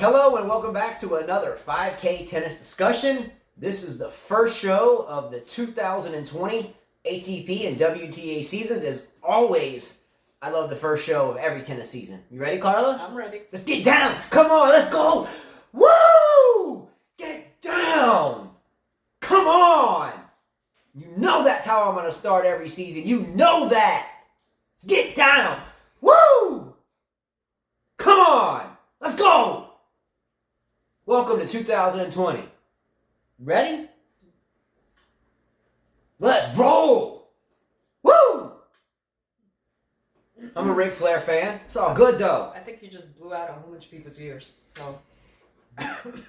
Hello and welcome back to another 5K tennis discussion. This is the first show of the 2020 ATP and WTA seasons. As always, I love the first show of every tennis season. You ready, Carla? I'm ready. Let's get down. Come on, let's go. Woo! Get down. Come on. You know that's how I'm going to start every season. You know that. Let's get down. Woo! Come on. Let's go. Welcome to 2020. Ready? Let's roll. Woo! I'm a Ric Flair fan. It's all good though. I think you just blew out a whole bunch of people's ears. So.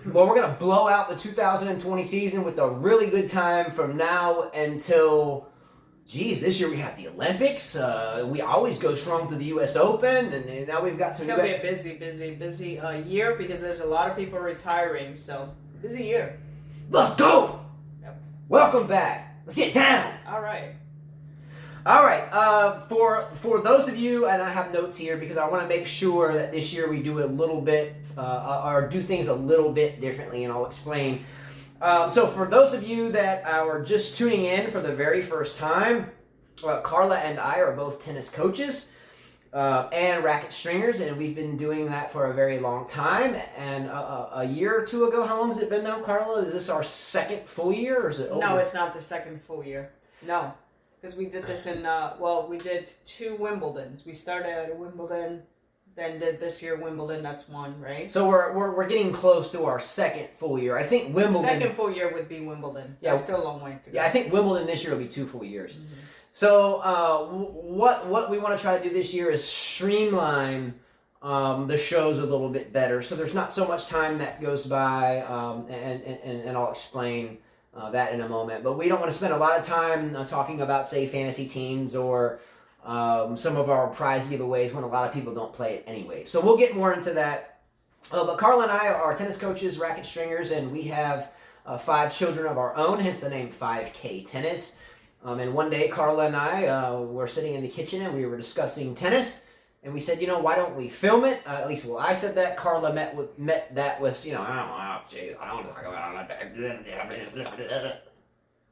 Well, we're going to blow out the 2020 season with a really good time from now until, this year we have the Olympics. We always go strong to the U.S. Open, and now we've got some... It's going to be a busy year because there's a lot of people retiring, so busy year. Let's go! Yep. Welcome back. Let's get down. All right. For those of you, and I have notes here because I want to make sure that this year we do a little bit, or do things a little bit differently, and I'll explain. So for those of you that are just tuning in for the very first time, Carla and I are both tennis coaches and racket stringers, and we've been doing that for a very long time. And a year or two ago, how long has it been now, Carla? Is this our second full year, or is it over? No, it's not the second full year. No, because we did this in, we did 2 Wimbledons. We started at Wimbledon, then did this year Wimbledon. That's 1, right? So we're getting close to our second full year. I think Wimbledon... Second full year would be Wimbledon. Yeah, that's still a long ways to go. Yeah, I think Wimbledon this year will be 2 full years. Mm-hmm. So what we want to try to do this year is streamline the shows a little bit better. So there's not so much time that goes by, and I'll explain that in a moment. But we don't want to spend a lot of time talking about, say, fantasy teams or some of our prize giveaways when a lot of people don't play it anyway. So we'll get more into that. But Carla and I are tennis coaches, racket stringers, and we have 5 children of our own, hence the name 5K Tennis. And one day, Carla and I were sitting in the kitchen and we were discussing tennis. And we said, why don't we film it? At least, I said that. Carla met that with, I don't want to talk about it. Isn't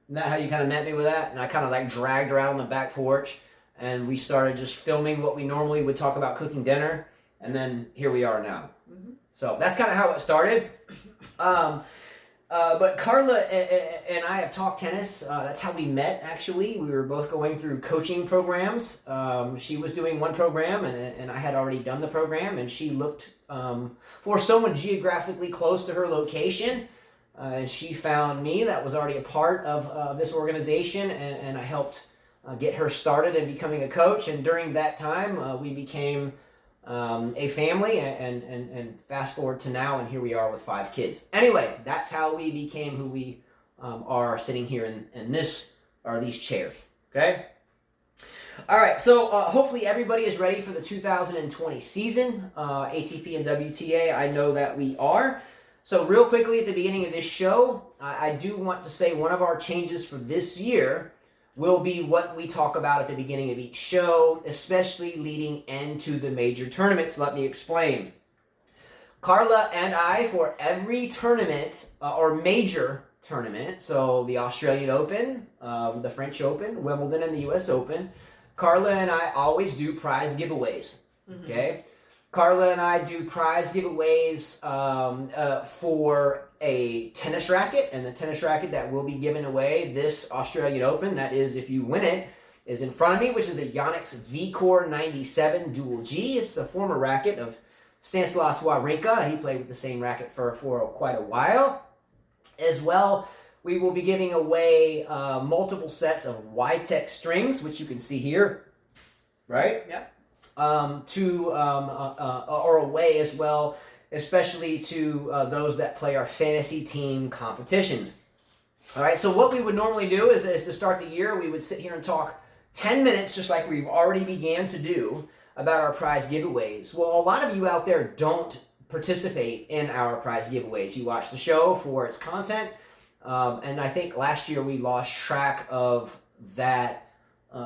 that how you kind of met me with that? And I kind of like dragged her out on the back porch. And we started just filming what we normally would talk about, cooking dinner. And then here we are now. Mm-hmm. So that's kind of how it started. But Carla and I have talked tennis. That's how we met, actually. We were both going through coaching programs. She was doing one program, and I had already done the program. And she looked for someone geographically close to her location. And she found me. That was already a part of this organization. And I helped get her started in becoming a coach. And during that time, we became... a family, and fast forward to now, and here we are with 5 kids. Anyway, that's how we became who we are sitting here in these chairs. Okay? All right, so hopefully everybody is ready for the 2020 season, ATP and WTA. I know that we are. So real quickly at the beginning of this show, I do want to say one of our changes for this year will be what we talk about at the beginning of each show, especially leading into the major tournaments. Let me explain. Carla and I, for every tournament or major tournament, so the Australian Open, the French Open, Wimbledon, and the U.S. Open, Carla and I always do prize giveaways. Mm-hmm. Okay? Carla and I do prize giveaways for a tennis racket, and the tennis racket that will be given away this Australian Open, that is, if you win it, is in front of me, which is a Yonex V-Core 97 Dual G. It's a former racket of Stanislas Wawrinka. He played with the same racket for quite a while. As well, we will be giving away multiple sets of Y-Tech strings, which you can see here, right? Yep. Or away as well, especially to those that play our fantasy team competitions. All right, so what we would normally do is to start the year, we would sit here and talk 10 minutes, just like we've already began to do, about our prize giveaways. Well, a lot of you out there don't participate in our prize giveaways. You watch the show for its content, and I think last year we lost track of that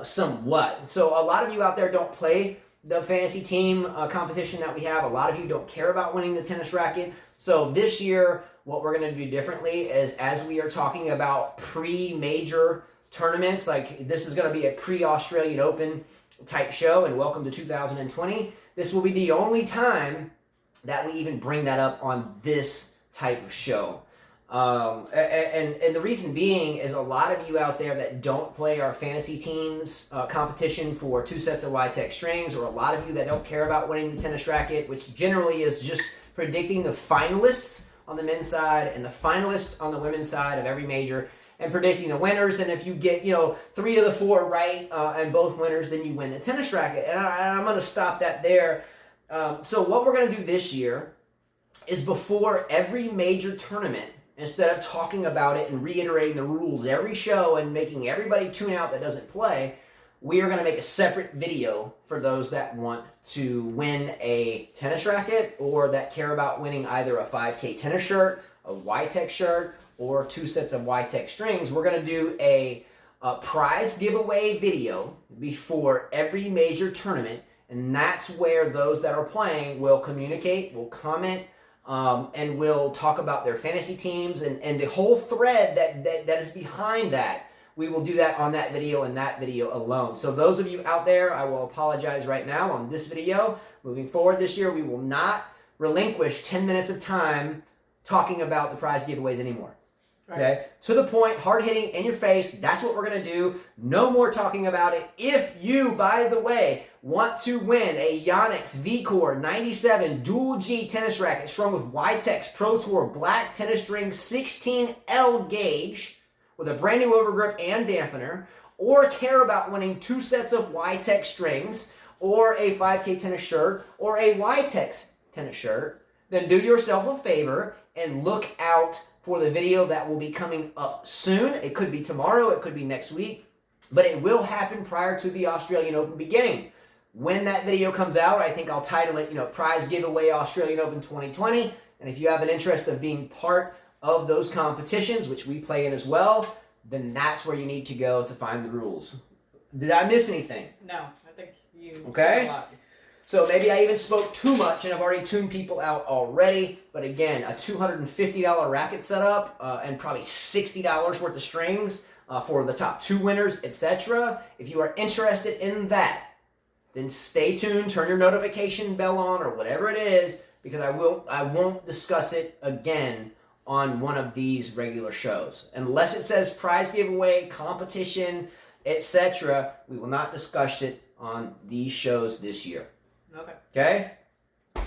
somewhat. So a lot of you out there don't play the fantasy team competition that we have. A lot of you don't care about winning the tennis racket. So this year, what we're going to do differently is, as we are talking about pre-major tournaments, like this is going to be a pre-Australian Open type show, and welcome to 2020. This will be the only time that we even bring that up on this type of show. And the reason being is a lot of you out there that don't play our fantasy teams competition for 2 sets of WTEC strings, or a lot of you that don't care about winning the tennis racket, which generally is just predicting the finalists on the men's side and the finalists on the women's side of every major, and predicting the winners. And if you get 3 of the 4 right and both winners, then you win the tennis racket. And I'm going to stop that there. So what we're going to do this year is, before every major tournament, instead of talking about it and reiterating the rules every show and making everybody tune out that doesn't play, we are going to make a separate video for those that want to win a tennis racket, or that care about winning either a 5K tennis shirt, a WTEC shirt, or 2 sets of WTEC strings. We're going to do a prize giveaway video before every major tournament, and that's where those that are playing will communicate, will comment, and we'll talk about their fantasy teams and the whole thread that is behind that. We will do that on that video and that video alone. So those of you out there, I will apologize right now on this video. Moving forward this year, we will not relinquish 10 minutes of time talking about the prize giveaways anymore. Right. Okay? To the point, hard-hitting, in your face, that's what we're going to do. No more talking about it. If you, by the way, want to win a Yonex V-Core 97 Dual G tennis racket strung with WTEC's Pro Tour Black Tennis String 16L gauge with a brand new overgrip and dampener, or care about winning 2 sets of WTEC strings, or a 5K tennis shirt, or a WTEC tennis shirt, then do yourself a favor and look out for the video that will be coming up soon. It could be tomorrow, it could be next week, but it will happen prior to the Australian Open beginning. When that video comes out, I think I'll title it, Prize Giveaway Australian Open 2020. And if you have an interest of being part of those competitions, which we play in as well, then that's where you need to go to find the rules. Did I miss anything? No, I think you said a lot. So maybe I even spoke too much and I've already tuned people out already. But again, a $250 racket setup and probably $60 worth of strings for the top 2 winners, etc. If you are interested in that, then stay tuned, turn your notification bell on or whatever it is, because I won't discuss it again on one of these regular shows. Unless it says prize giveaway, competition, etc., we will not discuss it on these shows this year. Okay?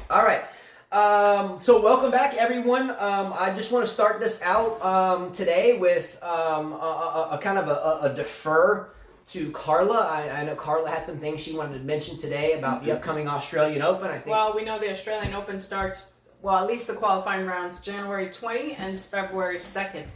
All right. So welcome back, everyone. I just want to start this out today with a kind of a defer to Carla. I know Carla had some things she wanted to mention today about the upcoming Australian Open. I think. Well, we know the Australian Open starts, at least the qualifying rounds, January 20 and February 2nd.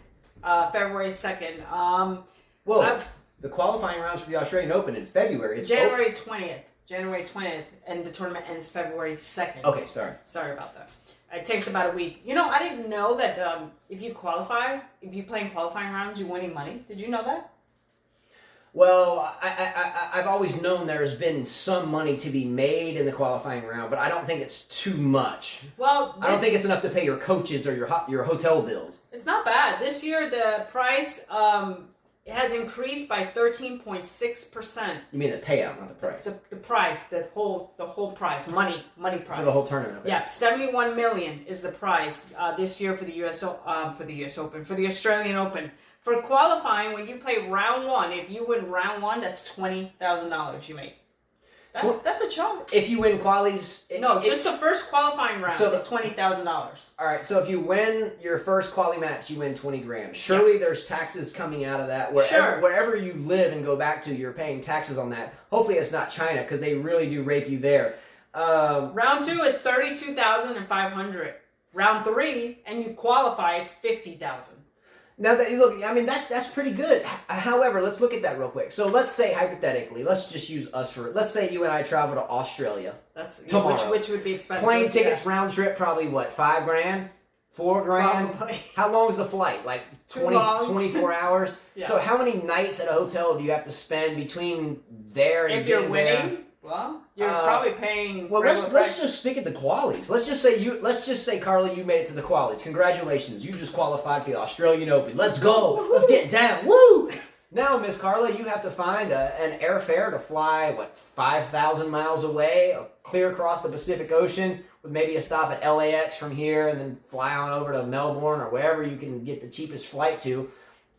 The qualifying rounds for the Australian Open in February. It's January 20th. January 20th, and the tournament ends February 2nd. Okay, sorry. Sorry about that. It takes about a week. I didn't know that if you play in qualifying rounds, you're winning money. Did you know that? Well, I've always known there's been some money to be made in the qualifying round, but I don't think it's too much. Well, I don't think it's enough to pay your coaches or your hotel bills. It's not bad. This year, the price it has increased by 13.6%. You mean the payout, not the price? The price, the whole price, money price for the whole tournament. Okay. Yeah, $71 million is the price this year for the Open, for the Australian Open. For qualifying, when you play round 1, if you win round 1, that's $20,000 you make. That's a chunk. If you win qualies... just the first qualifying round is $20,000. All right, so if you win your first quali match, you win $20,000. Surely there's taxes coming out of that. Wherever you live and go back to, you're paying taxes on that. Hopefully it's not China, because they really do rape you there. Round 2 is $32,500. Round 3, and you qualify, is $50,000. Now that look, I mean that's pretty good. However, let's look at that real quick. So let's say hypothetically, let's just use us for it. Let's say you and I travel to Australia. That's tomorrow. Which would be expensive. Plane tickets round trip probably what, $5,000, $4,000? Probably. How long is the flight? Like 24 hours. Yeah. So how many nights at a hotel do you have to spend between there and if you're winning? Well, you're probably paying. Well, let's just stick at the qualies. Let's just say Carla, you made it to the qualies. Congratulations, you just qualified for the Australian Open. Let's go. Woo-hoo. Let's get down. Woo! Now, Miss Carla, you have to find an airfare to fly 5,000 miles away, clear across the Pacific Ocean, with maybe a stop at LAX from here, and then fly on over to Melbourne or wherever you can get the cheapest flight to.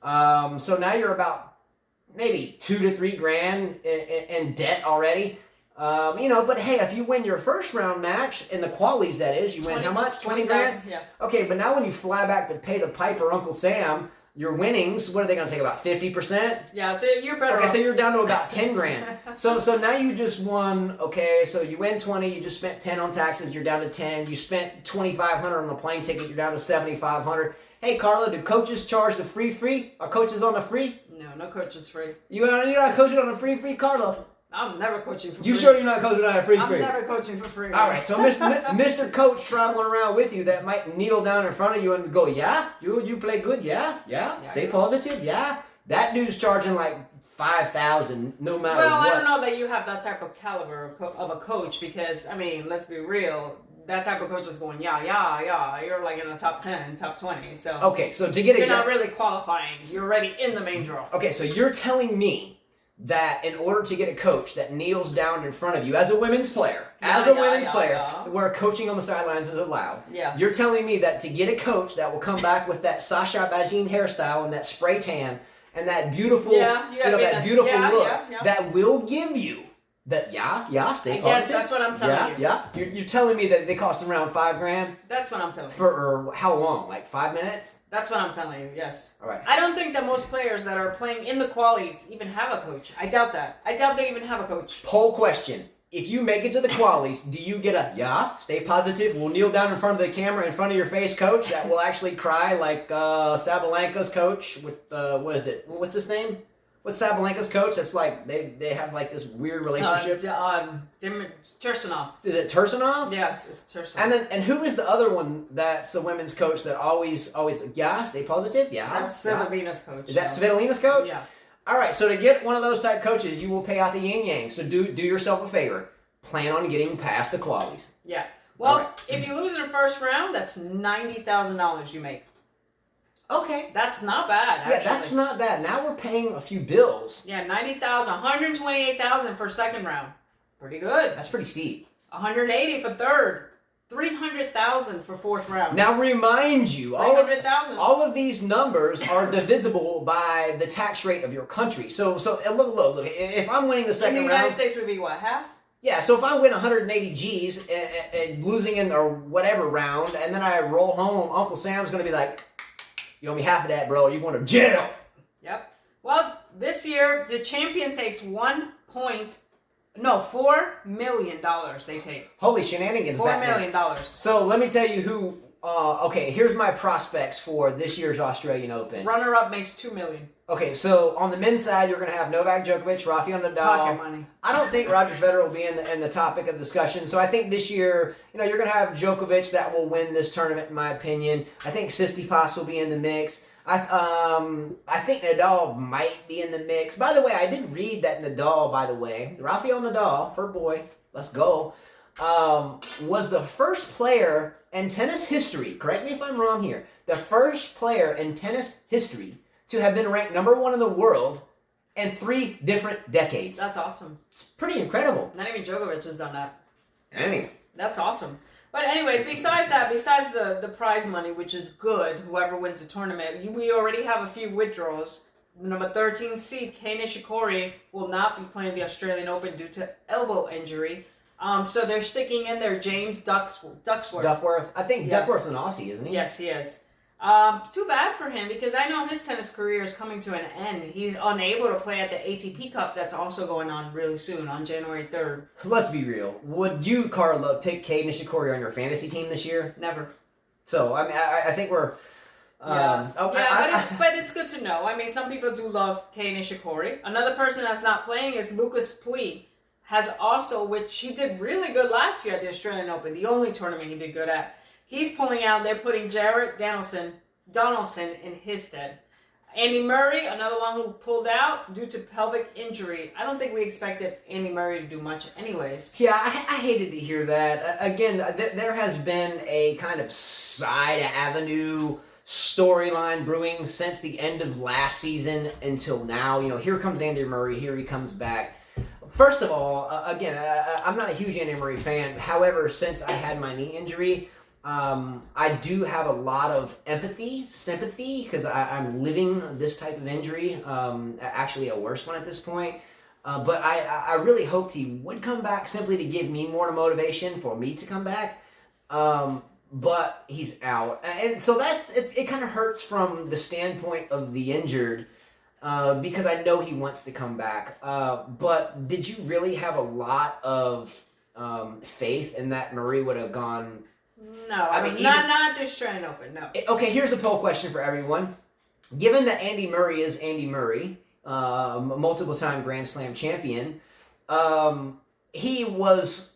So now you're about maybe $2,000 to $3,000 in debt already. But hey, if you win your first round match in the qualies, that is, you win how much? 20 grand? Yeah. Okay, but now when you fly back to pay the piper Uncle Sam, your winnings, what are they going to take, about 50%? Yeah, so you're better Okay, off. so you're down to about 10 grand. So now you just won, okay, so you win 20, you just spent 10 on taxes, you're down to 10. You spent 2,500 on the plane ticket, you're down to 7,500. Hey, Carla, do coaches charge the free? Are coaches on the free? No coach is free. You're not coaching on the free, Carla? I'm never coaching for free. You sure you're not coaching on a free? I'm never coaching for free. All right, so Mr. Coach traveling around with you that might kneel down in front of you and go, yeah, you play good, yeah, stay positive, yeah. That dude's charging like 5,000 no matter what. Well, I don't know that you have that type of caliber of a coach because, I mean, let's be real. That type of coach is going, yeah. You're like in the top 10, top 20. So okay, so to get you're not really qualifying. You're already in the main draw. Okay, so you're telling me that in order to get a coach that kneels down in front of you as a women's player, where coaching on the sidelines is allowed, you're telling me that to get a coach that will come back with that Sasha Bajin hairstyle and that spray tan and that beautiful, look, that will give you that, stay positive. Yes, that's what I'm telling you. Yeah, you're telling me that they cost around $5,000? That's what I'm telling you. For how long? Like 5 minutes? That's what I'm telling you, yes. All right. I don't think that most players that are playing in the qualies even have a coach. I doubt that. I doubt they even have a coach. Poll question. If you make it to the qualies, do you get a, stay positive, we'll kneel down in front of the camera in front of your face coach that will actually cry like Sabalenka's coach with, what's his name? What's Sabalenka's coach? That's like, they have like this weird relationship. Tursunov. Is it Tursunov? Yes, it's Tursunov. And who is the other one that's the women's coach that always, stay positive? Yeah. That's Svitolina's coach. Is that Svitolina's coach? Yeah. All right, so to get one of those type coaches, you will pay out the yin-yang. So do yourself a favor. Plan on getting past the qualies. Yeah. Well, if you lose in the first round, that's $90,000 you make. Okay. That's not bad, actually. Yeah, that's not bad. Now we're paying a few bills. Yeah, $90,000. $128,000 for second round. Pretty good. That's pretty steep. $180,000 for third. $300,000 for fourth round. Now remind you, $300,000. all of these numbers are divisible by the tax rate of your country. So look. If I'm winning the second round, in the United States would be what, half? Yeah, so if I win 180 G's and losing in or whatever round, and then I roll home, Uncle Sam's going to be like, you owe me half of that, bro, or you're going to jail. Yep. Well, this year, the champion takes $4 million they take. Holy shenanigans, $4 million. So let me tell you who, here's my prospects for this year's Australian Open. Runner-up makes $2 million. Okay, so on the men's side, you're going to have Novak Djokovic, Rafael Nadal. Pocket money. I don't think Roger Federer will be in the topic of discussion. So I think this year, you're going to have Djokovic that will win this tournament, in my opinion. I think Tsitsipas will be in the mix. I think Nadal might be in the mix. By the way, I did read that Rafael Nadal, for boy, let's go, was the first player in tennis history, correct me if I'm wrong here, the first player in tennis history to have been ranked number 1 in the world in 3 different decades. That's awesome. It's pretty incredible. Not even Djokovic has done that. Anyway. That's awesome. But anyways, besides the prize money, which is good, whoever wins the tournament, we already have a few withdrawals. Number 13 seed, Kei Nishikori, will not be playing the Australian Open due to elbow injury. So they're sticking in there James Duckworth. I think Duckworth's an Aussie, isn't he? Yes, he is. Too bad for him because I know his tennis career is coming to an end. He's unable to play at the ATP Cup that's also going on really soon on January 3rd. Let's be real. Would you, Carla, pick Kei Nishikori on your fantasy team this year? Never. So, I mean, I think we're... but it's good to know. I mean, some people do love Kei Nishikori. Another person that's not playing is Lucas Pouille. Which he did really good last year at the Australian Open, the only tournament he did good at. He's pulling out. They're putting Jared Donaldson in his stead. Andy Murray, another one who pulled out due to pelvic injury. I don't think we expected Andy Murray to do much anyways. Yeah, I hated to hear that. Again, there has been a kind of side avenue storyline brewing since the end of last season until now. Here comes Andy Murray. Here he comes back. First of all, again, I'm not a huge Andy Murray fan. However, since I had my knee injury, I do have a lot of sympathy, because I'm living this type of injury, actually a worse one at this point. But I really hoped he would come back simply to give me more motivation for me to come back. But he's out. And so it kind of hurts from the standpoint of the injured, because I know he wants to come back. But did you really have a lot of faith in that Murray would have gone? No, I mean, not this Australian Open, no. Okay, here's a poll question for everyone. Given that Andy Murray is Andy Murray, multiple-time Grand Slam champion, he was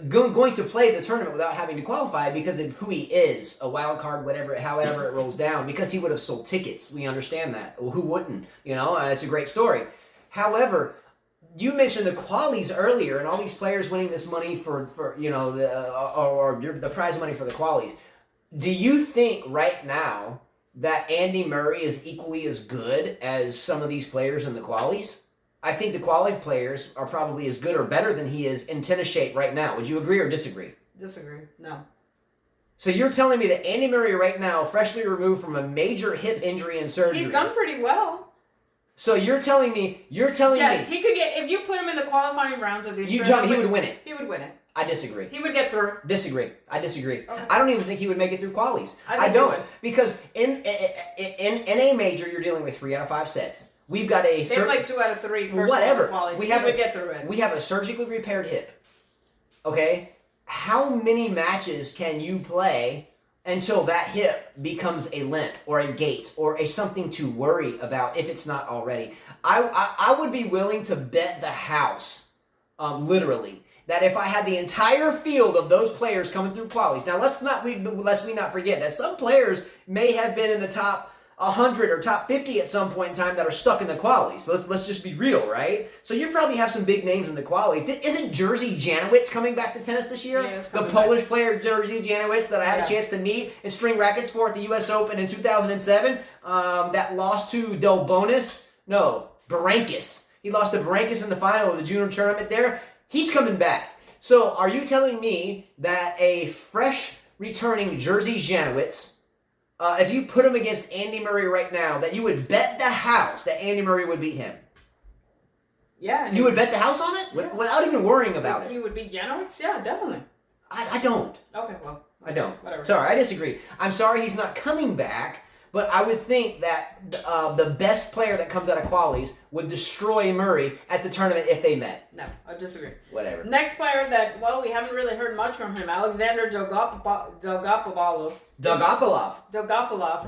going to play the tournament without having to qualify because of who he is, a wild card, however it rolls down, because he would have sold tickets. We understand that. Well, who wouldn't? It's a great story. However, you mentioned the qualies earlier, and all these players winning this money for the prize money for the qualies. Do you think right now that Andy Murray is equally as good as some of these players in the qualies? I think the quali players are probably as good or better than he is in tennis shape right now. Would you agree or disagree? Disagree. No. So you're telling me that Andy Murray right now, freshly removed from a major hip injury and surgery, he's done pretty well. So you're telling me yes, he could get, if you put him in the qualifying rounds of the Australian Open, he would win it. He would win it. I disagree. He would get through. I disagree. Okay. I don't even think he would make it through qualies. I don't, because in a major you're dealing with 3 out of 5 sets. We've got they play 2 out of 3 first whatever. Qualies. He would get through it. We have a surgically repaired hip. Okay, how many matches can you play until that hip becomes a limp or a gait or a something to worry about if it's not already? I would be willing to bet the house, literally, that if I had the entire field of those players coming through qualies. Now, lest we not forget that some players may have been in the top 100 or top 50 at some point in time that are stuck in the qualies. So let's just be real, right? So you probably have some big names in the qualies. Isn't Jerzy Janowicz coming back to tennis this year? Yeah, the Polish player Jerzy Janowicz that I had a chance to meet and string rackets for at the U.S. Open in 2007, that lost to Berankis. He lost to Berankis in the final of the junior tournament there. He's coming back. So are you telling me that a fresh returning Jerzy Janowicz, if you put him against Andy Murray right now, that you would bet the house that Andy Murray would beat him? Yeah. You would bet the house on it? Yeah. Without even worrying about it? He would beat Janowicz? Yeah, definitely. I don't. Okay, well. I don't. Whatever. Sorry, I disagree. I'm sorry he's not coming back, but I would think that the best player that comes out of qualies would destroy Murray at the tournament if they met. No, I disagree. Whatever. Next player that, we haven't really heard much from him, Alexander Dolgopolov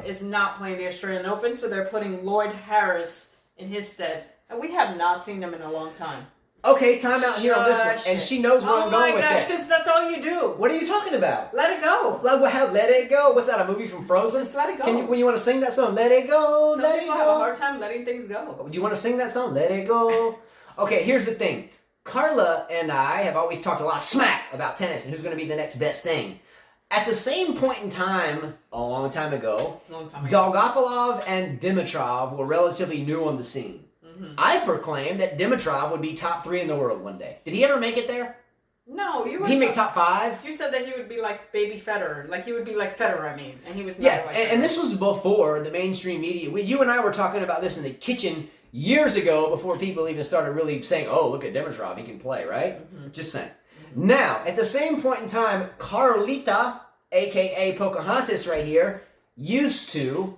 is not playing the Australian Open, so they're putting Lloyd Harris in his stead. And we have not seen him in a long time. Okay, time out here on this one. And she knows where I'm going with this. Oh my gosh, because that's all you do. What are you talking about? Let it go. Let it go? What's that, a movie from Frozen? Just let it go. When you want to sing that song, let it go, Some let it people go. have a hard time letting things go. Do you want to sing that song? Let it go. Okay, here's the thing. Carla and I have always talked a lot of smack about tennis and who's going to be the next best thing. At the same point in time, a long time ago, Dolgopolov and Dimitrov were relatively new on the scene. Mm-hmm. I proclaimed that Dimitrov would be top 3 in the world one day. Did he ever make it there? No, you were. Did he make top 5? You said that he would be like baby Federer, like he would be like Federer. And he was. Yeah, and this was before the mainstream media. You and I were talking about this in the kitchen years ago, before people even started really saying, "Oh, look at Dimitrov, he can play," right? Mm-hmm. Just saying. Mm-hmm. Now, at the same point in time, Carlita, aka Pocahontas, right here, used to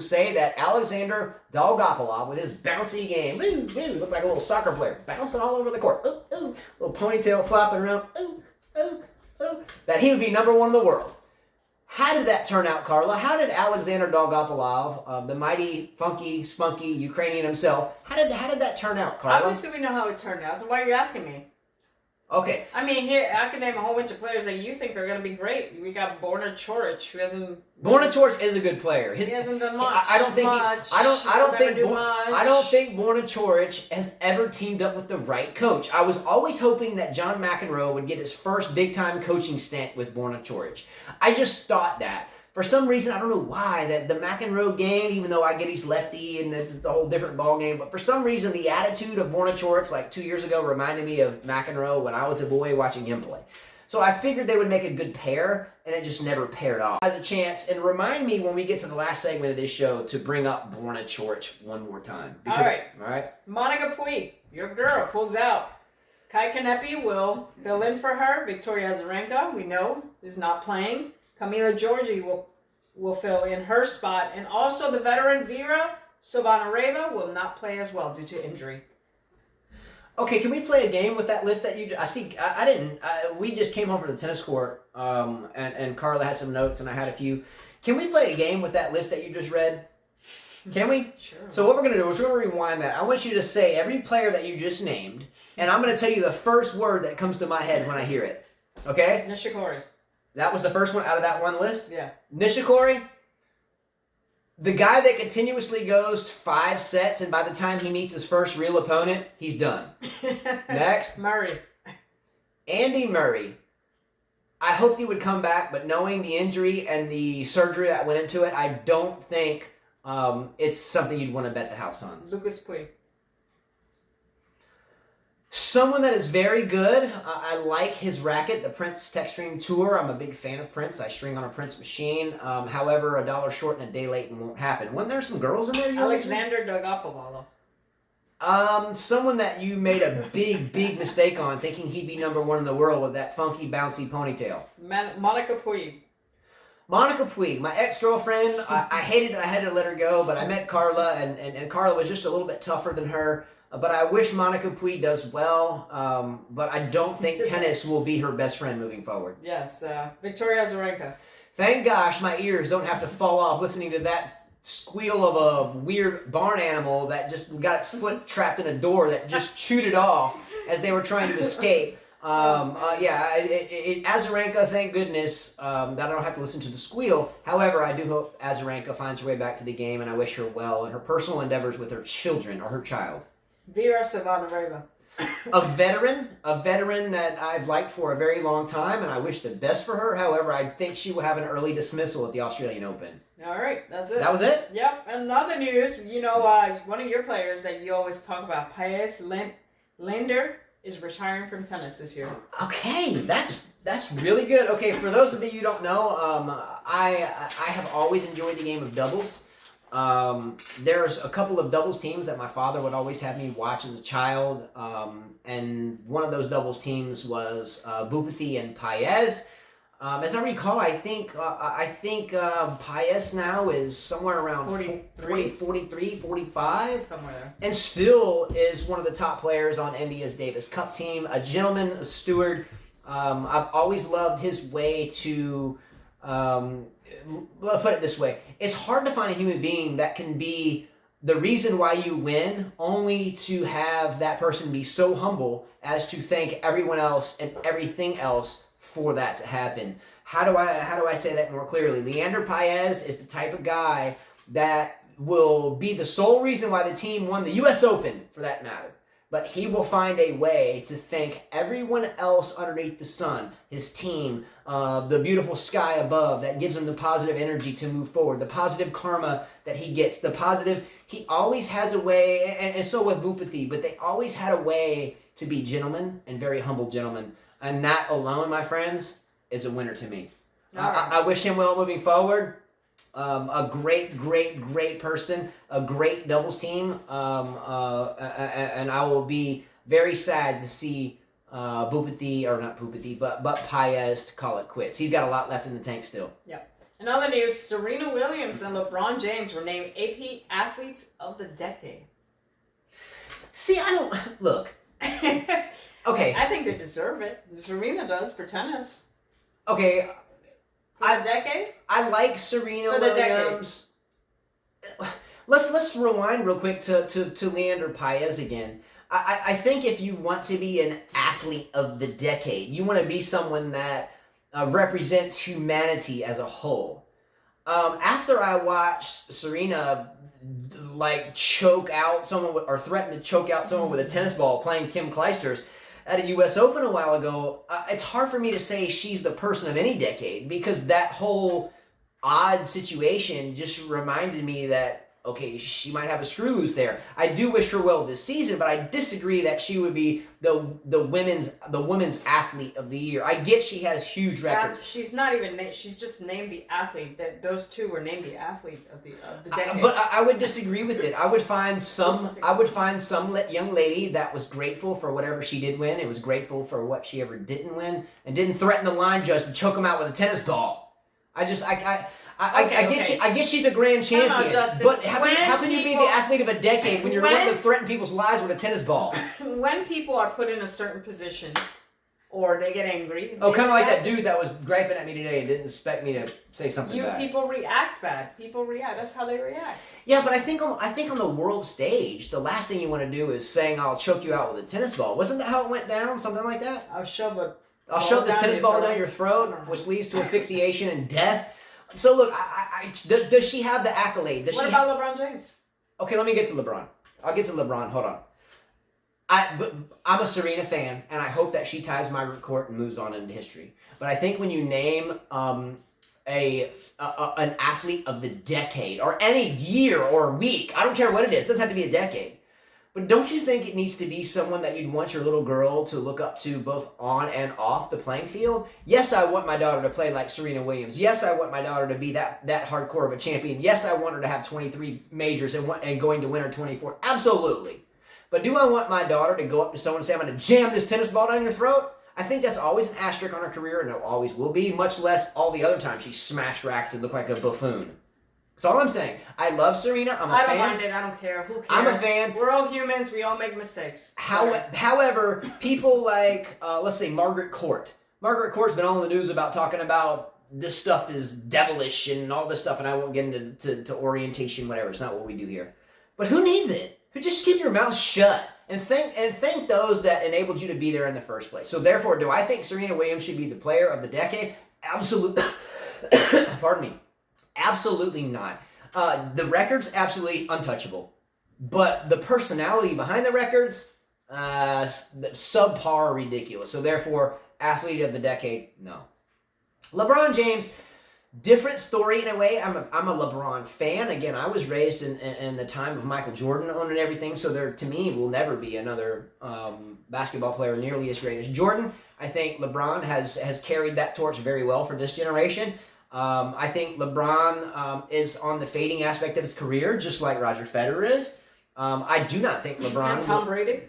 say that Alexander Dolgopolov, with his bouncy game, looked like a little soccer player, bouncing all over the court, little ponytail flopping around, that he would be number 1 in the world. How did that turn out, Carla? How did Alexander Dolgopolov, the mighty, funky, spunky Ukrainian himself, how did that turn out, Carla? Obviously, we know how it turned out, so why are you asking me? Okay. I mean, here I can name a whole bunch of players that you think are going to be great. We got Borna Choric, who hasn't. Borna Choric is a good player. He hasn't done much. I don't think. Much. I don't think. Much. I don't think Borna Choric has ever teamed up with the right coach. I was always hoping that John McEnroe would get his first big time coaching stint with Borna Choric. I just thought that. For some reason, I don't know why, that the McEnroe game, even though I get he's lefty and it's a whole different ball game, but for some reason, the attitude of Borna Choric like 2 years ago reminded me of McEnroe when I was a boy watching him play. So I figured they would make a good pair, and it just never paired off. Has a chance, and remind me when we get to the last segment of this show to bring up Borna Choric one more time. All right. All right. Monica Puig, your girl, pulls out. Kai Kanepi will fill in for her. Victoria Azarenka, we know, is not playing. Camila Giorgi will fill in her spot. And also the veteran Vera Sovanareva will not play as well due to injury. Okay, can we play a game with that list that you? I see. I didn't. We just came home from the tennis court, and Carla had some notes, and I had a few. Can we play a game with that list that you just read? Can we? Sure. So what we're gonna do is we're gonna rewind that. I want you to say every player that you just named, and I'm gonna tell you the first word that comes to my head when I hear it. Okay? Nishikori. That was the first one out of that one list. Yeah. Nishikori. The guy that continuously goes 5 sets, and by the time he meets his first real opponent, he's done. Next. Murray. Andy Murray. I hoped he would come back, but knowing the injury and the surgery that went into it, I don't think it's something you'd want to bet the house on. Lucas Pouille. Someone that is very good. I like his racket, the Prince Tech Stream Tour. I'm a big fan of Prince. I string on a Prince machine. However, $1 short and a day late and won't happen. Wasn't there some girls in there? Alexander Dogapavalo. Someone that you made a big mistake on, thinking he'd be number 1 in the world with that funky, bouncy ponytail. Monica Puig. Monica Puig, my ex-girlfriend. I hated that I had to let her go, but I met Carla, and Carla was just a little bit tougher than her. But I wish Monica Puig does well, but I don't think tennis will be her best friend moving forward. Yes, Victoria Azarenka. Thank gosh my ears don't have to fall off listening to that squeal of a weird barn animal that just got its foot trapped in a door that just chewed it off as they were trying to escape. Azarenka, thank goodness that I don't have to listen to the squeal. However, I do hope Azarenka finds her way back to the game, and I wish her well in her personal endeavors with her children or her child. Vera Sovanareva. A veteran that I've liked for a very long time, and I wish the best for her. However, I think she will have an early dismissal at the Australian Open. All right, that's it. That was it? Yep. And other news, one of your players that you always talk about, Paes Linder, is retiring from tennis this year. Okay, that's really good. Okay, for those of you who don't know, I have always enjoyed the game of doubles. There's a couple of doubles teams that my father would always have me watch as a child, and one of those doubles teams was Bupati and Paes. As I recall, I think Paes now is somewhere around 43, 45. Somewhere there. And still is one of the top players on India's Davis Cup team. A gentleman, a steward. I've always loved his way to... let's put it this way. It's hard to find a human being that can be the reason why you win, only to have that person be so humble as to thank everyone else and everything else for that to happen. How do I say that more clearly? Leander Paes is the type of guy that will be the sole reason why the team won the U.S. Open, for that matter. But he will find a way to thank everyone else underneath the sun, his team, the beautiful sky above that gives him the positive energy to move forward, the positive karma that he gets, he always has a way, and so with Bupati, but they always had a way to be gentlemen and very humble gentlemen. And that alone, my friends, is a winner to me. Right. I wish him well moving forward. A great person, a great doubles team, and I will be very sad to see but Paes to call it quits. He's got a lot left in the tank still. Yeah. In other news, Serena Williams and LeBron James were named AP Athletes of the Decade. See, I don't look. Okay. I think they deserve it. Serena does for tennis. Okay. For the decade? I like Serena for the Williams. Decade. Let's rewind real quick to Leander Paes again. I think if you want to be an athlete of the decade, you want to be someone that represents humanity as a whole. After I watched Serena like choke out someone or threaten to choke out someone with a tennis ball playing Kim Clijsters at a U.S. Open a while ago, it's hard for me to say she's the person of any decade, because that whole odd situation just reminded me that, okay, she might have a screw loose there. I do wish her well this season, but I disagree that she would be the women's athlete of the year. I get she has huge records. She's not even she's just named the athlete. That those two were named the athlete of the decade. But I would disagree with it. I would find some young lady that was grateful for whatever she did win. It was grateful for what she ever didn't win, and didn't threaten the line judge to choke him out with a tennis ball. I get she's a grand champion, but how can you be the athlete of a decade when you're willing to threaten people's lives with a tennis ball? When people are put in a certain position, or they get angry. Oh, kind of like that dude that was griping at me today and didn't expect me to say something bad. People react bad. People react. That's how they react. Yeah, but I think on the world stage, the last thing you want to do is saying, "I'll choke you out with a tennis ball." Wasn't that how it went down? Something like that? I'll shove this tennis ball down your throat, which leads to asphyxiation and death. So look, does she have the accolade? What about LeBron James? Okay, let me get to LeBron. I'll get to LeBron. Hold on. I'm a Serena fan, and I hope that she ties Margaret Court and moves on into history. But I think when you name an athlete of the decade, or any year or week, I don't care what it is, it doesn't have to be a decade. But don't you think it needs to be someone that you'd want your little girl to look up to both on and off the playing field? Yes, I want my daughter to play like Serena Williams. Yes, I want my daughter to be that hardcore of a champion. Yes, I want her to have 23 majors and going to win her 24. Absolutely. But do I want my daughter to go up to someone and say, "I'm going to jam this tennis ball down your throat"? I think that's always an asterisk on her career, and it always will be, much less all the other times she smashed rackets and looked like a buffoon. That's all I'm saying. I love Serena. I'm a fan. I don't mind it. I don't care. Who cares? I'm a fan. We're all humans. We all make mistakes. However, people like, let's say, Margaret Court. Margaret Court's been all in the news about talking about this stuff is devilish and all this stuff, and I won't get into orientation, whatever. It's not what we do here. But who needs it? Just keep your mouth shut and thank those that enabled you to be there in the first place. So therefore, do I think Serena Williams should be the player of the decade? Absolutely. Pardon me. Absolutely not. The records, absolutely untouchable. But the personality behind the records, subpar, ridiculous. So therefore, athlete of the decade, no. LeBron James, different story in a way. I'm a LeBron fan. Again, I was raised in the time of Michael Jordan owning everything, so there, to me, will never be another basketball player nearly as great as Jordan. I think LeBron has carried that torch very well for this generation. I think LeBron is on the fading aspect of his career, just like Roger Federer is. I do not think LeBron... And Tom Brady.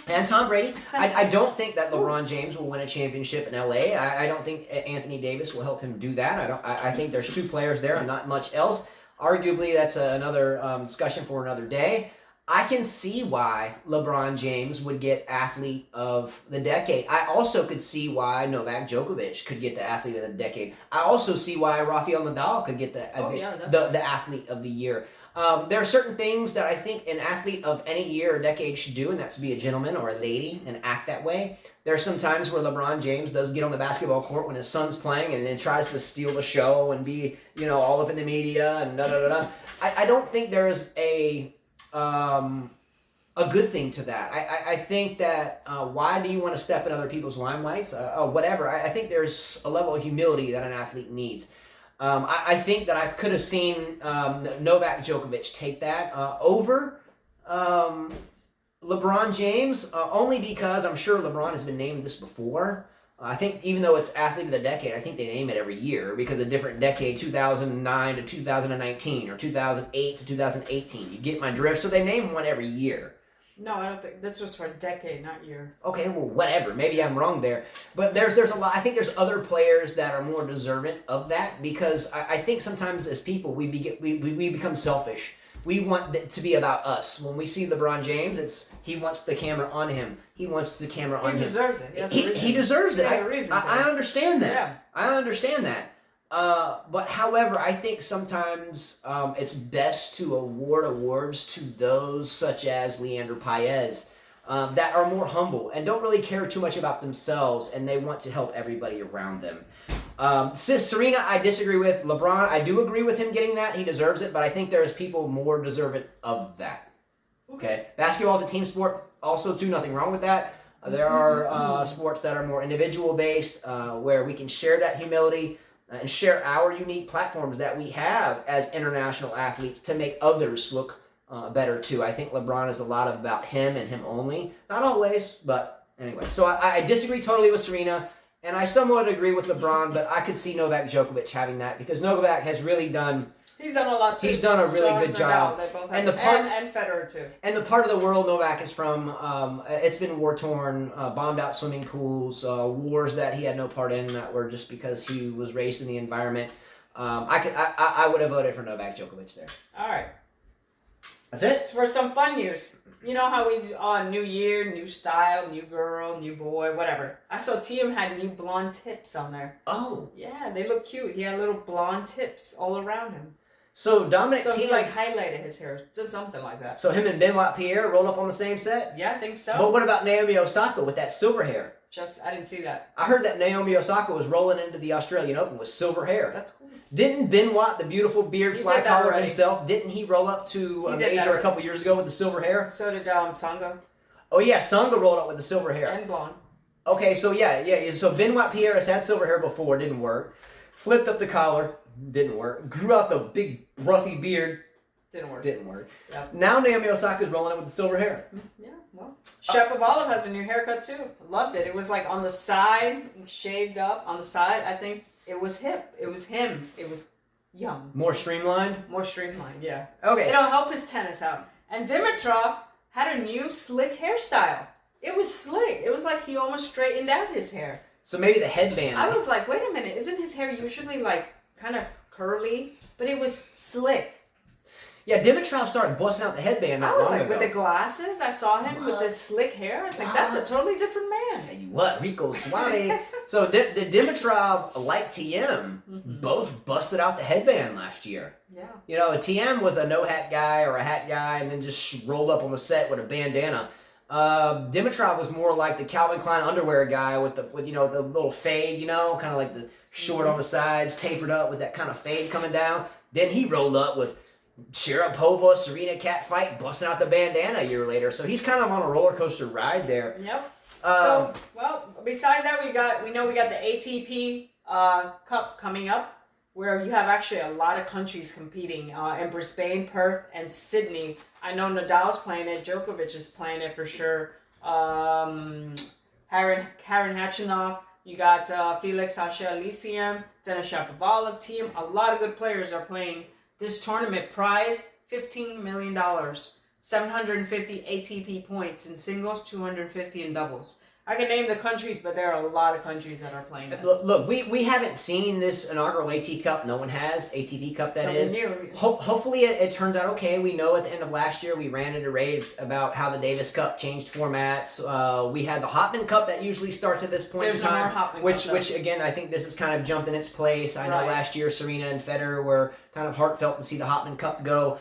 And Tom Brady. I don't think that LeBron James will win a championship in LA. I don't think Anthony Davis will help him do that. I think there's two players there and not much else. Arguably, that's another discussion for another day. I can see why LeBron James would get athlete of the decade. I also could see why Novak Djokovic could get the athlete of the decade. I also see why Rafael Nadal could get the athlete of the year. There are certain things that I think an athlete of any year or decade should do, and that's to be a gentleman or a lady and act that way. There are some times where LeBron James does get on the basketball court when his son's playing and then tries to steal the show and be, all up in the media and da-da-da-da. I don't think there's a good thing to that. I think that why do you want to step in other people's limelights? Whatever. I think there's a level of humility that an athlete needs. I think that I could have seen Novak Djokovic take that over LeBron James, only because I'm sure LeBron has been named this before. I think even though it's athlete of the decade, I think they name it every year because a different decade, 2009 to 2019 or 2008 to 2018. You get my drift? So they name one every year. No, I don't think this was for a decade, not year. Okay, well, whatever. Maybe I'm wrong there, but there's a lot. I think there's other players that are more deserving of that because I think sometimes as people we become selfish. We want it to be about us. When we see LeBron James, he wants the camera on him. He wants the camera on him. He deserves it. He deserves it. He has a reason I understand that. Yeah. I understand that. But however, I think sometimes it's best to award awards to those such as Leandro Paez, that are more humble and don't really care too much about themselves, and they want to help everybody around them. Serena, I disagree with. LeBron, I do agree with him getting that. He deserves it, but I think there's people more deserving of that. Okay, basketball is a team sport. Also, too, nothing wrong with that. There are sports that are more individual based, where we can share that humility and share our unique platforms that we have as international athletes to make others look better too. I think LeBron is a lot about him and him only. Not always, but anyway. So I disagree totally with Serena, and I somewhat agree with LeBron, but I could see Novak Djokovic having that because Novak has really done. He's done a lot too. He's done a really good job. They both and have, and Federer too. And the part of the world Novak is from, it's been war torn, bombed out swimming pools, wars that he had no part in that were just because he was raised in the environment. I would have voted for Novak Djokovic there. All right. That's it. For some fun news. You know how we new year, new style, new girl, new boy, whatever. I saw TM had new blonde tips on there. Oh. Yeah, they look cute. He had little blonde tips all around him. So Dominic Thiem, he Thiem, highlighted his hair, just something like that. so him and Benoit Pierre rolled up on the same set? Yeah, I think so. But what about Naomi Osaka with that silver hair? I didn't see that. I heard that Naomi Osaka was rolling into the Australian Open with silver hair. That's cool. Didn't Benoit, the beautiful beard fly collar himself, didn't he roll up to a major a couple years ago with the silver hair? So did Sangha. Oh yeah, Sangha rolled up with the silver hair. And blonde. Okay, so yeah. So Benoit Pierre has had silver hair before, didn't work. Flipped up the collar, didn't work. Grew out the big roughy beard, didn't work. Yep. Now Naomi Osaka's rolling in with the silver hair. Yeah, well. Shapovalov has a new haircut too. Loved it. It was like on the side, shaved up on the side. I think it was hip. It was him. It was young. More streamlined? More streamlined, yeah. Okay. It'll help his tennis out. And Dimitrov had a new slick hairstyle. It was slick. It was like he almost straightened out his hair. So maybe the headband. I was like, wait a minute, isn't his hair usually like kind of curly? But it was slick. Yeah, Dimitrov started busting out the headband not long ago. I was like, with the glasses, I saw him with the slick hair. I was like, that's a totally different man. Tell you what, Rico Suave. So Dimitrov, like TM, both busted out the headband last year. Yeah. You know, TM was a no-hat guy or a hat guy and then just rolled up on the set with a bandana. Dimitrov was more like the Calvin Klein underwear guy with the little fade, kind of like the short on the sides, tapered up with that kind of fade coming down. Then he rolled up with Sharapova, Serena cat fight, busting out the bandana a year later. So he's kind of on a roller coaster ride there. Yep. Besides that, we know we got the ATP Cup coming up, where you have actually a lot of countries competing in Brisbane, Perth, and Sydney. I know Nadal's playing it. Djokovic is playing it for sure. Karen Khachanov. You got Felix Auger-Aliassime, Denis Shapovalov team. A lot of good players are playing this tournament. Prize, $15 million. 750 ATP points in singles, 250 in doubles. I can name the countries, but there are a lot of countries that are playing this. Look, we haven't seen this inaugural ATP Cup. No one has. ATP Cup, that is. Hopefully it turns out okay. We know at the end of last year we ranted and raved about how the Davis Cup changed formats. We had the Hopman Cup that usually starts at this point in time. Which again, I think this has kind of jumped in its place. I know last year Serena and Federer were kind of heartfelt to see the Hopman Cup go.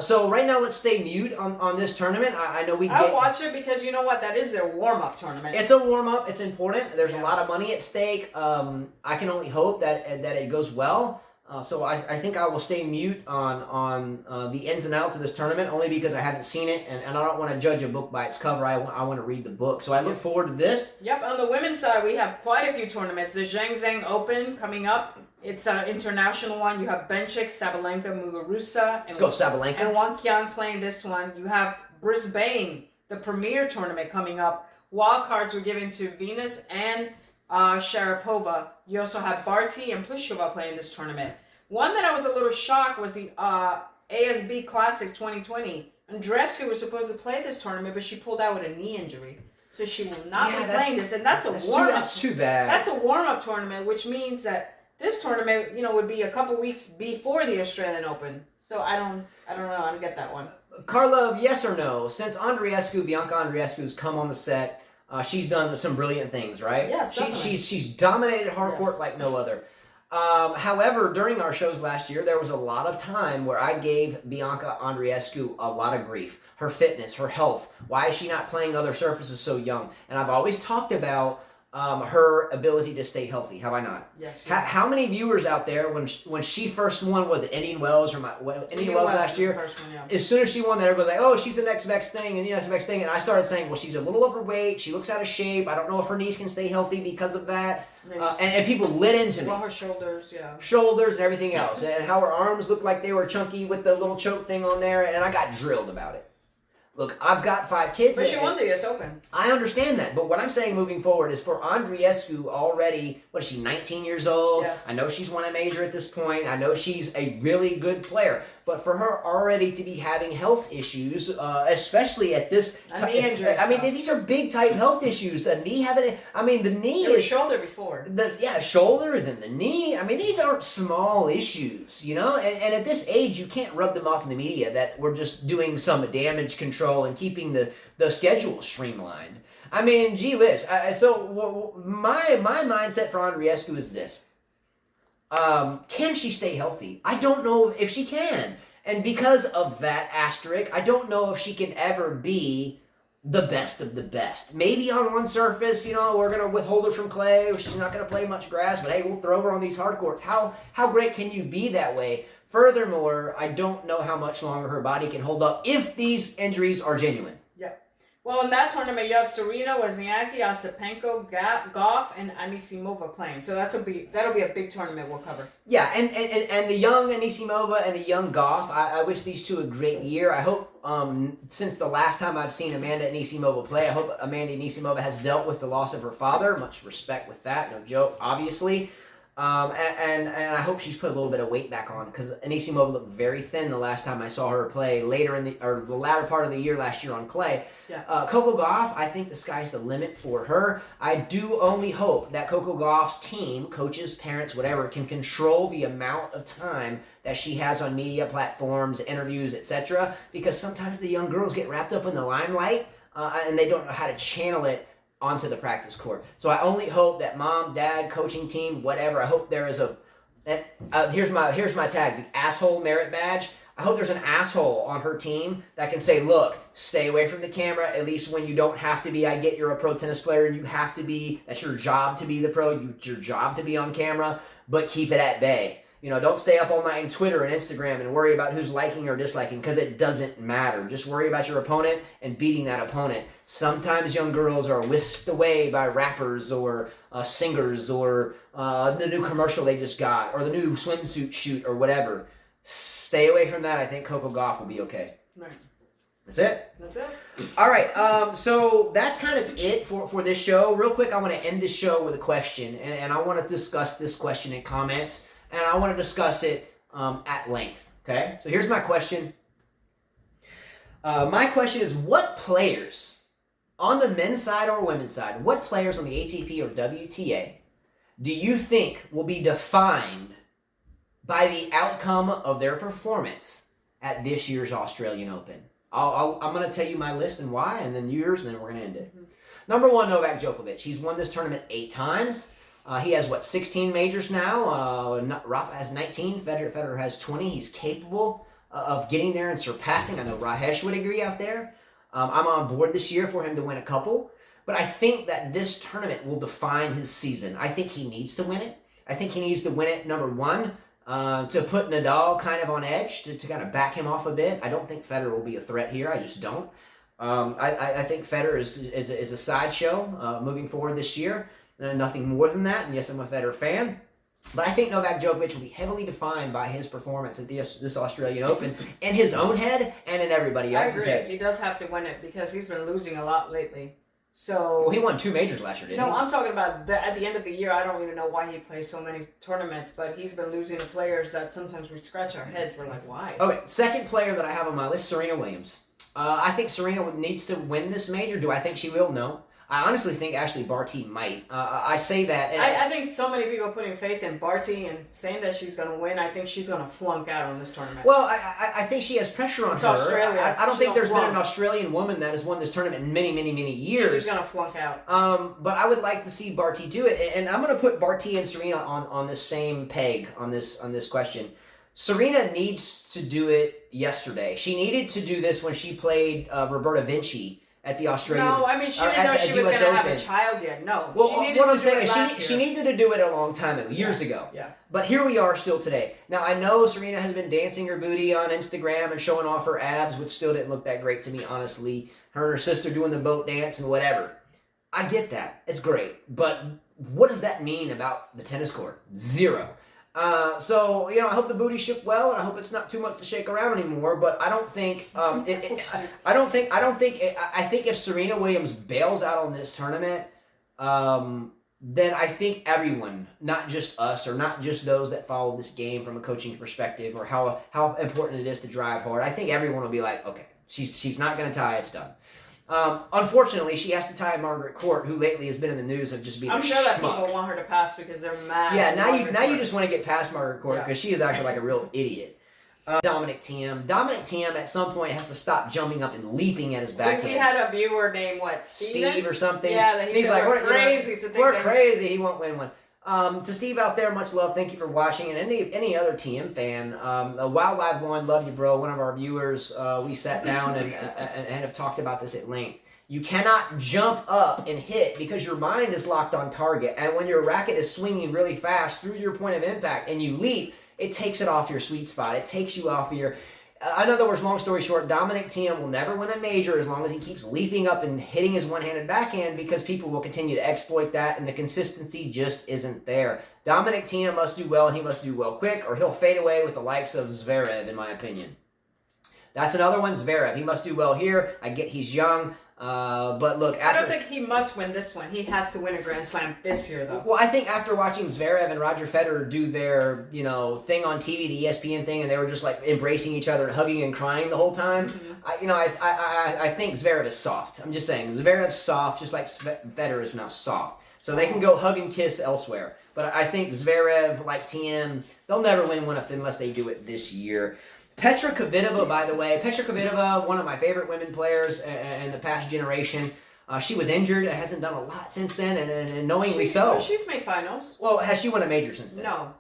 So right now, let's stay mute on this tournament. I know I'll watch it because you know what? That is their warm-up tournament. It's a warm-up. It's important. There's a lot of money at stake. I can only hope that it goes well. So I think I will stay mute on the ins and outs of this tournament, only because I haven't seen it, and I don't want to judge a book by its cover. I want to read the book. So I look forward to this. Yep. On the women's side, we have quite a few tournaments. The Zhangzheng Open coming up. It's an international one. You have Bencic, Sabalenka, Muguruza, Let's go Sabalenka. And Wang Qiang playing this one. You have Brisbane, the premier tournament coming up. Wild cards were given to Venus and Sharapova. You also have Barty and Pliskova playing this tournament. One that I was a little shocked was the ASB Classic 2020. Andreescu was supposed to play this tournament, but she pulled out with a knee injury. So she will not be playing this. And that's a warm-up. That's too bad. That's a warm-up tournament, which means that this tournament, would be a couple weeks before the Australian Open. So I don't know. I don't get that one. Karlov, yes or no? Since Bianca Andreescu's come on the set, she's done some brilliant things, right? Yes, definitely. She's dominated hardcourt like no other. However, during our shows last year, there was a lot of time where I gave Bianca Andreescu a lot of grief. Her fitness, her health. Why is she not playing other surfaces so young? And I've always talked about her ability to stay healthy. Have I not? Yes. How many viewers out there when she first won, was it Indian Wells or Indian Wells last year? The first one, yeah. As soon as she won that, everybody's like, "Oh, she's the next best thing," and the next best thing. And I started saying, "Well, she's a little overweight. She looks out of shape. I don't know if her knees can stay healthy because of that." And people lit into me. Well, her shoulders, yeah. Shoulders and everything else, and how her arms looked like they were chunky with the little choke thing on there, and I got drilled about it. Look, I've got 5 kids. But she won the U.S. Open. I understand that, but what I'm saying moving forward is for Andreescu already, what is she, 19 years old? Yes. I know she's won a major at this point. I know she's a really good player. But for her already to be having health issues, especially at this knee injury stuff. these are big type health issues. The knee the knee It was shoulder before. Shoulder, then the knee. These aren't small issues, you know? And at this age, you can't rub them off in the media that we're just doing some damage control and keeping the schedule streamlined. Gee whiz. So my mindset for Andreescu is this. Can she stay healthy? I don't know if she can. And because of that asterisk, I don't know if she can ever be the best of the best. Maybe on one surface, we're going to withhold her from clay. She's not going to play much grass, but hey, we'll throw her on these hard courts. How great can you be that way? Furthermore, I don't know how much longer her body can hold up if these injuries are genuine. Yeah. Well, in that tournament, you have Serena, Wozniacki, Ostapenko, Goff, and Anisimova playing. So that'll be a big tournament we'll cover. Yeah, and the young Anisimova and the young Goff, I wish these two a great year. I hope, since the last time I've seen Amanda Anisimova play, I hope Amanda Anisimova has dealt with the loss of her father. Much respect with that, no joke, obviously. And I hope she's put a little bit of weight back on, because Anisimova looked very thin the last time I saw her play the latter part of the year last year on clay. Yeah. Coco Gauff, I think the sky's the limit for her. I do only hope that Coco Gauff's team, coaches, parents, whatever, can control the amount of time that she has on media platforms, interviews, etc. Because sometimes the young girls get wrapped up in the limelight and they don't know how to channel it onto the practice court. So I only hope that mom, dad, coaching team, whatever, I hope there is here's my tag, the asshole merit badge. I hope there's an asshole on her team that can say, look, stay away from the camera, at least when you don't have to be. I get you're a pro tennis player and you have to be, that's your job to be the pro, it's your job to be on camera, but keep it at bay. Don't stay up all night on Twitter and Instagram and worry about who's liking or disliking, because it doesn't matter. Just worry about your opponent and beating that opponent. Sometimes young girls are whisked away by rappers or singers or the new commercial they just got or the new swimsuit shoot or whatever. Stay away from that. I think Coco Gauff will be okay. Right. That's it? That's it. All right. So that's kind of it for this show. Real quick, I want to end this show with a question. And I want to discuss this question in comments. And I want to discuss it at length. Okay? So here's my question. My question is, what players on the men's side or women's side, what players on the ATP or WTA do you think will be defined by the outcome of their performance at this year's Australian Open? I'm going to tell you my list and why, and then yours, and then we're going to end it. Number 1, Novak Djokovic. He's won this tournament 8 times. He has, 16 majors now? Rafa has 19. Federer has 20. He's capable of getting there and surpassing. I know Rajesh would agree out there. I'm on board this year for him to win a couple. But I think that this tournament will define his season. I think he needs to win it. I think he needs to win it, number 1, to put Nadal kind of on edge, to kind of back him off a bit. I don't think Federer will be a threat here. I just don't. I think Federer is a sideshow moving forward this year. Nothing more than that. And yes, I'm a Federer fan. But I think Novak Djokovic will be heavily defined by his performance at this Australian Open in his own head and in everybody else's head. He does have to win it because he's been losing a lot lately. So well, he won 2 majors last year, didn't he? No, I'm talking about at the end of the year. I don't even know why he plays so many tournaments, but he's been losing to players that sometimes we scratch our heads. We're like, why? Okay, second player that I have on my list, Serena Williams. I think Serena needs to win this major. Do I think she will? No. I honestly think Ashley Barty might. I say that. And I think so many people putting faith in Barty and saying that she's going to win. I think she's going to flunk out on this tournament. Well, I think she has pressure on It's her. Australia. I don't think there's flunk. been an Australian woman that has won this tournament in many, many, many years. She's going to flunk out. But I would like to see Barty do it. And I'm going to put Barty and Serena on this same peg on this question. Serena needs to do it yesterday. She needed to do this when she played Roberta Vinci at the Australian. No, I mean, she didn't know she was going to have a child yet. No. Well, she needed what to I'm do saying it is last year. she needed to do it a long time ago, years ago. Yeah. But here we are still today. Now, I know Serena has been dancing her booty on Instagram and showing off her abs, which still didn't look that great to me, honestly. Her and her sister doing the boat dance and whatever. I get that. It's great. But what does that mean about the tennis court? Zero. So, you know, I hope the booty shook well, and I hope it's not too much to shake around anymore. But I don't think, I think if Serena Williams bails out on this tournament, then I think everyone, not just us or not just those that follow this game from a coaching perspective or how important it is to drive hard, I think everyone will be like, okay, she's not going to tie, it's done. Unfortunately, she has to tie Margaret Court, who lately has been in the news of just being I'm sure that schmuck. people want her to pass because they're mad. Yeah, now you just want to get past Margaret Court because she is acting like a real idiot. Dominic Thiem. Dominic Thiem at some point has to stop jumping up and leaping at his backhand. We had a viewer named Steve or something. Yeah, that he's like, we're crazy to think we're crazy. He won't win one. To Steve out there, much love. Thank you for watching. And any other TM fan, Wildlife One, love you, bro. One of our viewers, we sat down and have talked about this at length. You cannot jump up and hit because your mind is locked on target. And when your racket is swinging really fast through your point of impact and you leap, it takes it off your sweet spot. It takes you off your... in other words, long story short, Dominic Thiem will never win a major as long as he keeps leaping up and hitting his one-handed backhand because people will continue to exploit that and the consistency just isn't there. Dominic Thiem must do well and he must do well quick or he'll fade away with the likes of Zverev, in my opinion. That's another one, Zverev. He must do well here. I get he's young. But look, I don't think he must win this one. He has to win a Grand Slam this year, though. Well, I think after watching Zverev and Roger Federer do their, thing on TV, the ESPN thing, and they were just like embracing each other and hugging and crying the whole time. Mm-hmm. I think Zverev is soft. I'm just saying, Zverev's soft, just like Federer is now soft. So they can go hug and kiss elsewhere. But I think Zverev, like Thiem, they'll never win one unless they do it this year. Petra Kvitova, by the way. Petra Kvitova, one of my favorite women players in the past generation. She was injured. Hasn't done a lot since then, and knowingly so. Well, she's made finals. Well, has she won a major since then? No.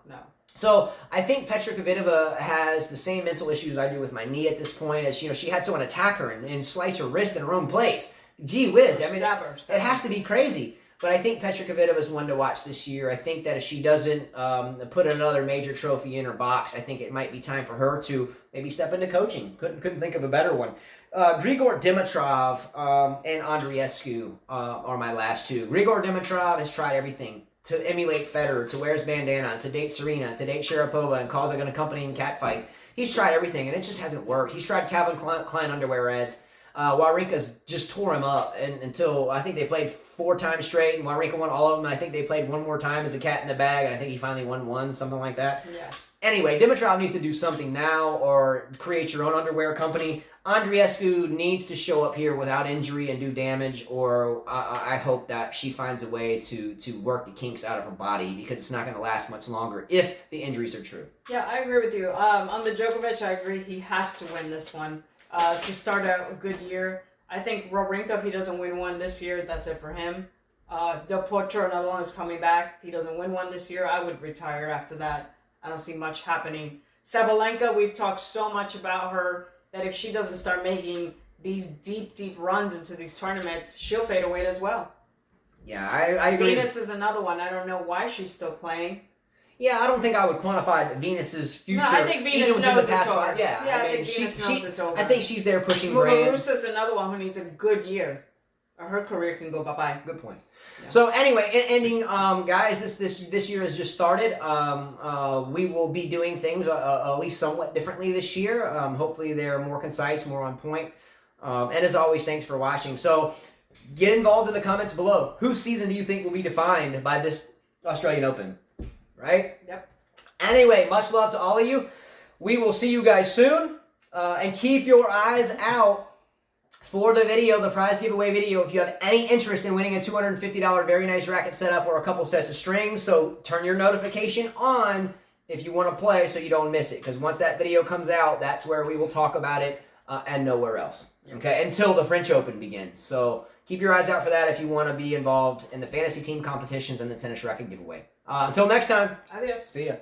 So I think Petra Kvitova has the same mental issues I do with my knee at this point. As she had someone attack her and slice her wrist in her own place. Gee whiz! I mean, it has to be crazy. But I think Petra Kvitova is one to watch this year. I think that if she doesn't put another major trophy in her box, I think it might be time for her to maybe step into coaching. Couldn't think of a better one. Grigor Dimitrov and Andreescu are my last two. Grigor Dimitrov has tried everything to emulate Federer, to wear his bandana, to date Serena, to date Sharapova, and cause an accompanying catfight. He's tried everything, and it just hasn't worked. He's tried Calvin Klein underwear ads. Wawrinka's just tore him up until I think they played 4 times straight, and Wawrinka won all of them. And I think they played one more time as a cat in the bag, and I think he finally won one, something like that. Yeah. Anyway, Dimitrov needs to do something now or create your own underwear company. Andreescu needs to show up here without injury and do damage, or I hope that she finds a way to work the kinks out of her body because it's not going to last much longer if the injuries are true. Yeah, I agree with you. On the Djokovic, I agree he has to win this one. To start out a good year. I think Wawrinka, if he doesn't win one this year, that's it for him. Del Potro, another one, is coming back. If he doesn't win one this year, I would retire after that. I don't see much happening. Sabalenka, we've talked so much about her that if she doesn't start making these deep runs into these tournaments, she'll fade away as well. Yeah, I agree. Venus is another one. I don't know why she's still playing. Yeah, I don't think I would quantify Venus's future. No, I think Venus knows it's over. Yeah, I think Venus knows it's over. I think she's there pushing brand. Muguruza's another one who needs a good year, or her career can go bye-bye. Good point. Yeah. So anyway, ending, guys, this year has just started. We will be doing things at least somewhat differently this year. Hopefully they're more concise, more on point. And as always, thanks for watching. So get involved in the comments below. Whose season do you think will be defined by this Australian Open? Right? Yep. Anyway, much love to all of you. We will see you guys soon. And keep your eyes out for the video, the prize giveaway video, if you have any interest in winning a $250 very nice racket setup or a couple sets of strings, so turn your notification on if you want to play so you don't miss it. Because once that video comes out, that's where we will talk about it and nowhere else. Okay, until the French Open begins. So keep your eyes out for that if you want to be involved in the fantasy team competitions and the tennis racket giveaway. Until next time. Adios. See ya.